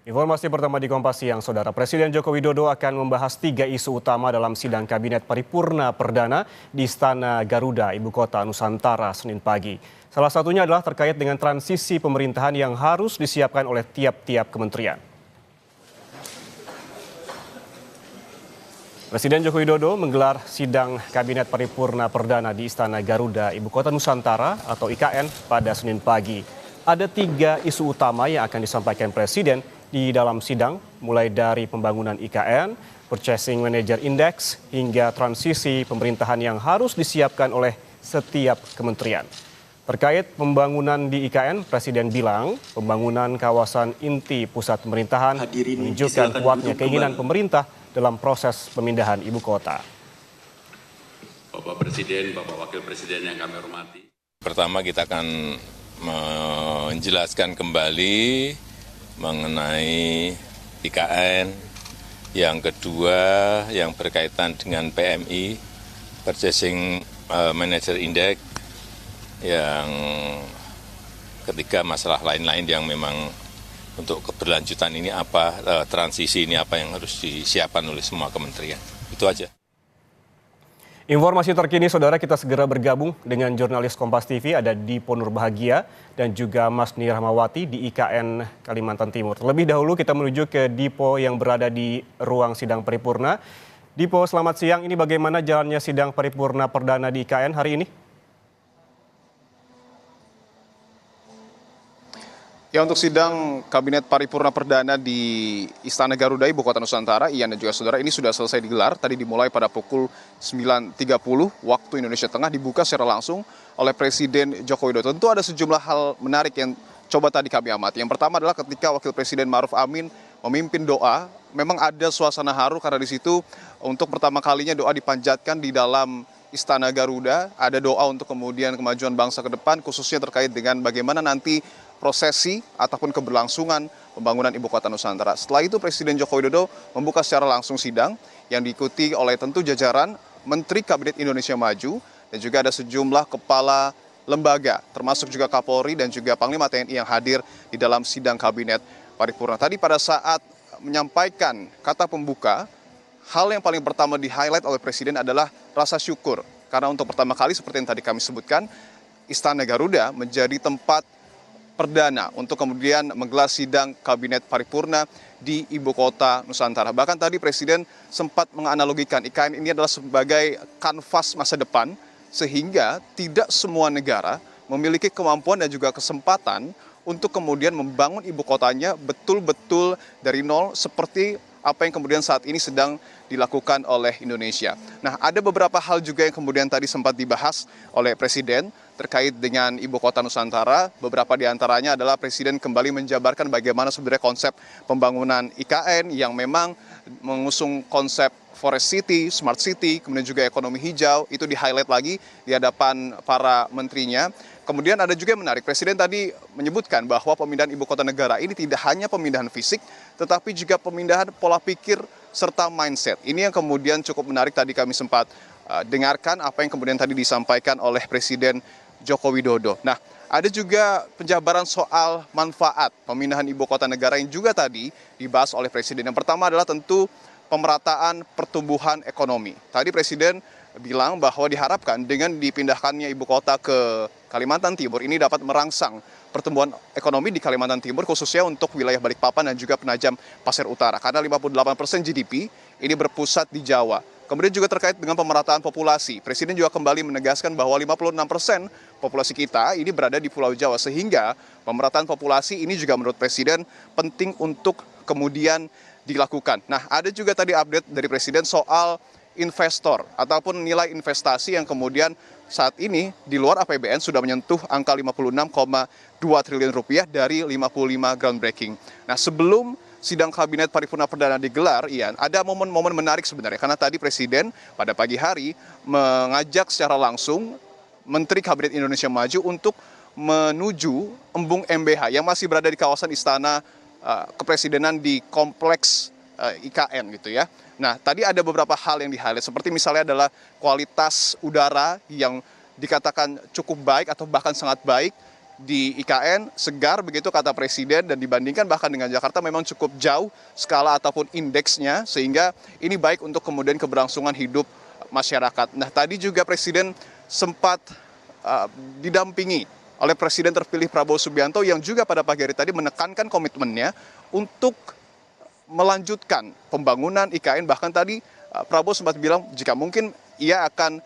Informasi pertama di Kompas Siang, Saudara. Presiden Joko Widodo akan membahas 3 isu utama dalam sidang Kabinet Paripurna Perdana di Istana Garuda, Ibu Kota Nusantara, Senin pagi. Salah satunya adalah terkait dengan transisi pemerintahan yang harus disiapkan oleh tiap-tiap kementerian. Presiden Joko Widodo menggelar sidang Kabinet Paripurna Perdana di Istana Garuda, Ibu Kota Nusantara atau IKN pada Senin pagi. Ada 3 isu utama yang akan disampaikan Presiden di dalam sidang, mulai dari pembangunan IKN, Purchasing Manager Index, hingga transisi pemerintahan yang harus disiapkan oleh setiap kementerian. Terkait pembangunan di IKN, Presiden bilang pembangunan kawasan inti pusat pemerintahan menunjukkan kuatnya keinginan pemerintah dalam proses pemindahan ibu kota. Bapak Presiden, Bapak Wakil Presiden yang kami hormati. Pertama kita akan menjelaskan kembali mengenai IKN, yang kedua yang berkaitan dengan PMI, Purchasing Manager Index, yang ketiga masalah lain-lain yang memang untuk keberlanjutan ini apa, transisi ini apa yang harus disiapkan oleh semua kementerian. Itu aja. Informasi terkini, Saudara, kita segera bergabung dengan jurnalis Kompas TV, ada Dipo Nurbahagia dan juga Mas Nir Rahmawati di IKN Kalimantan Timur. Terlebih dahulu kita menuju ke Dipo yang berada di ruang sidang paripurna. Dipo, selamat siang. Ini bagaimana jalannya sidang paripurna perdana di IKN hari ini? Ya, untuk sidang Kabinet Paripurna Perdana di Istana Garuda, Ibu Kota Nusantara, Ian dan juga saudara, ini sudah selesai digelar. Tadi dimulai pada pukul 9.30 waktu Indonesia Tengah, dibuka secara langsung oleh Presiden Joko Widodo. Tentu ada sejumlah hal menarik yang coba tadi kami amati. Yang pertama adalah ketika Wakil Presiden Ma'ruf Amin memimpin doa, memang ada suasana haru karena di situ untuk pertama kalinya doa dipanjatkan di dalam Istana Garuda. Ada doa untuk kemudian kemajuan bangsa ke depan, khususnya terkait dengan bagaimana nanti prosesi ataupun keberlangsungan pembangunan Ibu Kota Nusantara. Setelah itu Presiden Joko Widodo membuka secara langsung sidang yang diikuti oleh tentu jajaran Menteri Kabinet Indonesia Maju dan juga ada sejumlah kepala lembaga, termasuk juga Kapolri dan juga Panglima TNI yang hadir di dalam sidang Kabinet Paripurna. Tadi pada saat menyampaikan kata pembuka, hal yang paling pertama di-highlight oleh Presiden adalah rasa syukur. Karena untuk pertama kali seperti yang tadi kami sebutkan, Istana Garuda menjadi tempat perdana untuk kemudian menggelar sidang Kabinet Paripurna di Ibu Kota Nusantara. Bahkan tadi Presiden sempat menganalogikan IKN ini adalah sebagai kanvas masa depan, sehingga tidak semua negara memiliki kemampuan dan juga kesempatan untuk kemudian membangun ibu kotanya betul-betul dari nol seperti apa yang kemudian saat ini sedang dilakukan oleh Indonesia. Nah, ada beberapa hal juga yang kemudian tadi sempat dibahas oleh Presiden terkait dengan Ibu Kota Nusantara. Beberapa di antaranya adalah Presiden kembali menjabarkan bagaimana sebenarnya konsep pembangunan IKN yang memang mengusung konsep Forest City, Smart City, kemudian juga ekonomi hijau, itu di-highlight lagi di hadapan para menterinya. Kemudian ada juga yang menarik, Presiden tadi menyebutkan bahwa pemindahan ibu kota negara ini tidak hanya pemindahan fisik, tetapi juga pemindahan pola pikir serta mindset. Ini yang kemudian cukup menarik, tadi kami sempat dengarkan apa yang kemudian tadi disampaikan oleh Presiden Joko Widodo. Nah, ada juga penjabaran soal manfaat pemindahan ibu kota negara yang juga tadi dibahas oleh Presiden. Yang pertama adalah tentu pemerataan pertumbuhan ekonomi. Tadi Presiden bilang bahwa diharapkan dengan dipindahkannya ibu kota ke Kalimantan Timur ini dapat merangsang pertumbuhan ekonomi di Kalimantan Timur, khususnya untuk wilayah Balikpapan dan juga Penajam Pasir Utara. Karena 58% GDP ini berpusat di Jawa. Kemudian juga terkait dengan pemerataan populasi. Presiden juga kembali menegaskan bahwa 56% populasi kita ini berada di Pulau Jawa. Sehingga pemerataan populasi ini juga menurut Presiden penting untuk kemudian dilakukan. Nah, ada juga tadi update dari Presiden soal investor ataupun nilai investasi yang kemudian saat ini di luar APBN sudah menyentuh angka 56,2 triliun rupiah dari 55 groundbreaking. Nah, sebelum sidang Kabinet Paripurna Perdana digelar, Ian, ada momen-momen menarik sebenarnya. Karena tadi Presiden pada pagi hari mengajak secara langsung Menteri Kabinet Indonesia Maju untuk menuju embung MBH yang masih berada di kawasan Istana Kepresidenan di kompleks IKN gitu ya. Nah, tadi ada beberapa hal yang di-highlight, seperti misalnya adalah kualitas udara yang dikatakan cukup baik atau bahkan sangat baik. di IKN segar begitu kata Presiden, dan dibandingkan bahkan dengan Jakarta memang cukup jauh skala ataupun indeksnya, sehingga ini baik untuk kemudian keberlangsungan hidup masyarakat. Nah, tadi juga Presiden sempat didampingi oleh Presiden terpilih Prabowo Subianto yang juga pada pagi hari tadi menekankan komitmennya untuk melanjutkan pembangunan IKN. Bahkan tadi Prabowo sempat bilang jika mungkin ia akan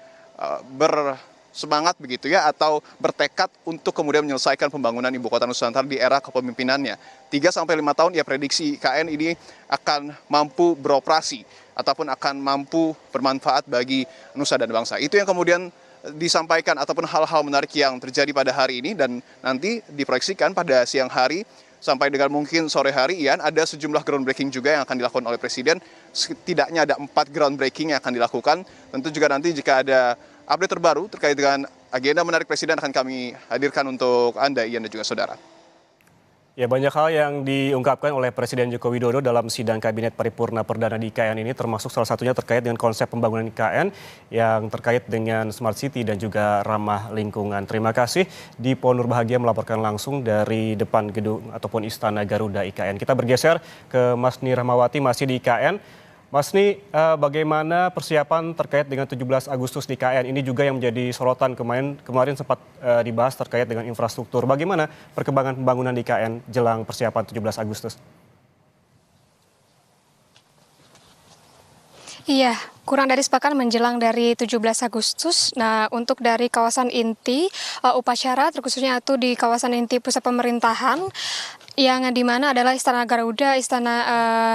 bersemangat begitu ya, atau bertekad untuk kemudian menyelesaikan pembangunan Ibu Kota Nusantara di era kepemimpinannya. 3-5 tahun ia prediksi IKN ini akan mampu beroperasi ataupun akan mampu bermanfaat bagi nusa dan bangsa. Itu yang kemudian disampaikan ataupun hal-hal menarik yang terjadi pada hari ini, dan nanti diproyeksikan pada siang hari sampai dengan mungkin sore hari, Ian, ada sejumlah groundbreaking juga yang akan dilakukan oleh Presiden. Setidaknya ada 4 groundbreaking yang akan dilakukan. Tentu juga nanti jika ada update terbaru terkait dengan agenda menarik Presiden akan kami hadirkan untuk Anda, Ian, dan juga saudara. Ya, banyak hal yang diungkapkan oleh Presiden Joko Widodo dalam sidang Kabinet Paripurna Perdana di IKN ini, termasuk salah satunya terkait dengan konsep pembangunan IKN yang terkait dengan Smart City dan juga ramah lingkungan. Terima kasih. Dipo Nurbahagia melaporkan langsung dari depan gedung ataupun Istana Garuda IKN. Kita bergeser ke Mas Ni Rahmawati, masih di IKN. Mas Ni, bagaimana persiapan terkait dengan 17 Agustus di IKN? Ini juga yang menjadi sorotan kemarin sempat dibahas terkait dengan infrastruktur. Bagaimana perkembangan pembangunan di IKN jelang persiapan 17 Agustus? Iya, kurang dari sepekan menjelang dari 17 Agustus. Nah, untuk dari kawasan inti upacara, terkhususnya itu di kawasan inti pusat pemerintahan, yang di mana adalah Istana Garuda, Istana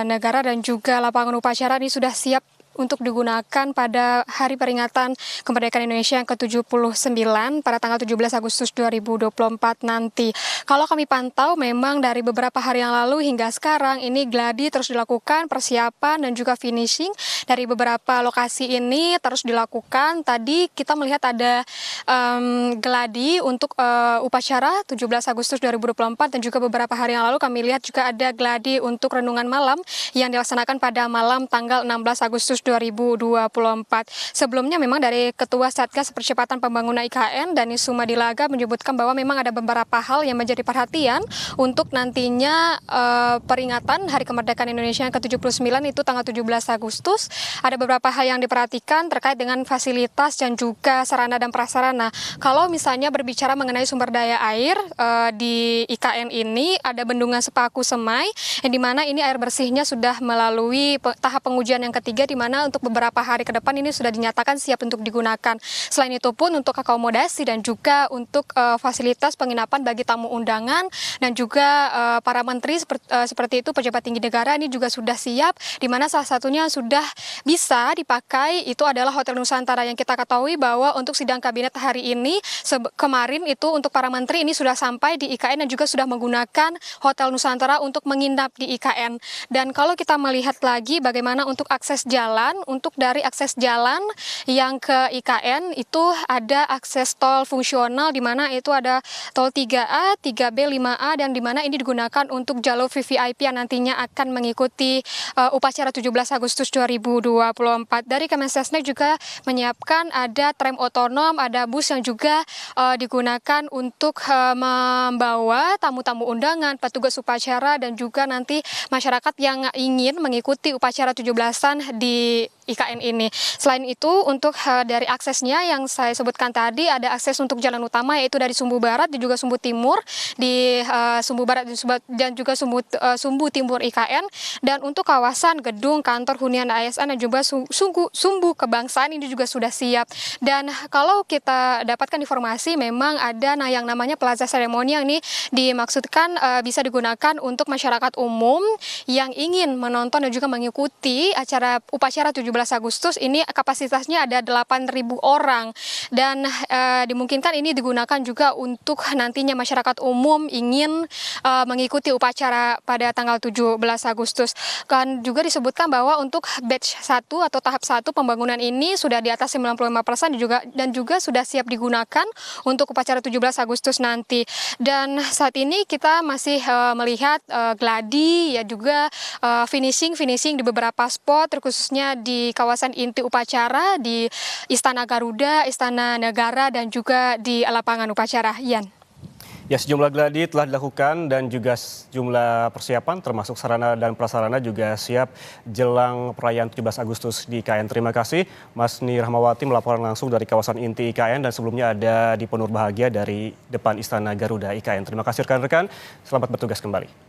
Negara, dan juga lapangan upacara ini sudah siap untuk digunakan pada hari peringatan kemerdekaan Indonesia yang ke-79 pada tanggal 17 Agustus 2024 nanti. Kalau kami pantau memang dari beberapa hari yang lalu hingga sekarang ini gladi terus dilakukan, persiapan dan juga finishing dari beberapa lokasi ini terus dilakukan. Tadi kita melihat ada gladi untuk upacara 17 Agustus 2024, dan juga beberapa hari yang lalu kami lihat juga ada gladi untuk renungan malam yang dilaksanakan pada malam tanggal 16 Agustus 2024. Sebelumnya memang dari Ketua Satgas Percepatan Pembangunan IKN, Dani Sumadilaga, menyebutkan bahwa memang ada beberapa hal yang menjadi perhatian untuk nantinya peringatan Hari Kemerdekaan Indonesia yang ke-79 itu tanggal 17 Agustus. Ada beberapa hal yang diperhatikan terkait dengan fasilitas dan juga sarana dan prasarana. Kalau misalnya berbicara mengenai sumber daya air di IKN ini, ada Bendungan Sepaku Semai, yang dimana ini air bersihnya sudah melalui tahap pengujian yang ketiga, di mana untuk beberapa hari ke depan ini sudah dinyatakan siap untuk digunakan. Selain itu pun untuk akomodasi dan juga untuk fasilitas penginapan bagi tamu undangan dan juga para menteri seperti itu, pejabat tinggi negara, ini juga sudah siap, di mana salah satunya sudah bisa dipakai itu adalah Hotel Nusantara, yang kita ketahui bahwa untuk sidang kabinet hari ini kemarin itu untuk para menteri ini sudah sampai di IKN dan juga sudah menggunakan Hotel Nusantara untuk menginap di IKN. Dan kalau kita melihat lagi bagaimana untuk akses jalan, untuk dari akses jalan yang ke IKN itu ada akses tol fungsional, di mana itu ada tol 3A, 3B, 5A, dan di mana ini digunakan untuk jalur VVIP yang nantinya akan mengikuti upacara 17 Agustus 2024. Dari Kemensesnek juga menyiapkan ada tram otonom, ada bus yang juga digunakan untuk membawa tamu-tamu undangan, petugas upacara, dan juga nanti masyarakat yang ingin mengikuti upacara 17-an di IKN ini. Selain itu untuk dari aksesnya yang saya sebutkan tadi, ada akses untuk jalan utama yaitu dari Sumbu Barat dan juga Sumbu Timur, di Sumbu Barat dan juga Sumbu Timur IKN, dan untuk kawasan gedung kantor hunian ASN dan juga Sumbu Kebangsaan ini juga sudah siap. Dan kalau kita dapatkan informasi memang ada yang namanya Plaza Seremoni, yang ini dimaksudkan bisa digunakan untuk masyarakat umum yang ingin menonton dan juga mengikuti upacara 17 Agustus. Ini kapasitasnya ada 8.000 orang, dan dimungkinkan ini digunakan juga untuk nantinya masyarakat umum ingin mengikuti upacara pada tanggal 17 Agustus. Kan juga disebutkan bahwa untuk batch 1 atau tahap 1 pembangunan ini sudah di atas 95% dan juga sudah siap digunakan untuk upacara 17 Agustus nanti. Dan saat ini kita masih melihat gladi ya juga finishing di beberapa spot, terkhususnya di kawasan inti upacara, di Istana Garuda, Istana Negara, dan juga di lapangan upacara. Ian. Ya, sejumlah gladi telah dilakukan dan juga sejumlah persiapan termasuk sarana dan prasarana juga siap jelang perayaan 17 Agustus di IKN. Terima kasih Mas Ni Rahmawati melaporkan langsung dari kawasan inti IKN dan sebelumnya ada di Penur Bahagia dari depan Istana Garuda IKN. Terima kasih rekan-rekan, selamat bertugas kembali.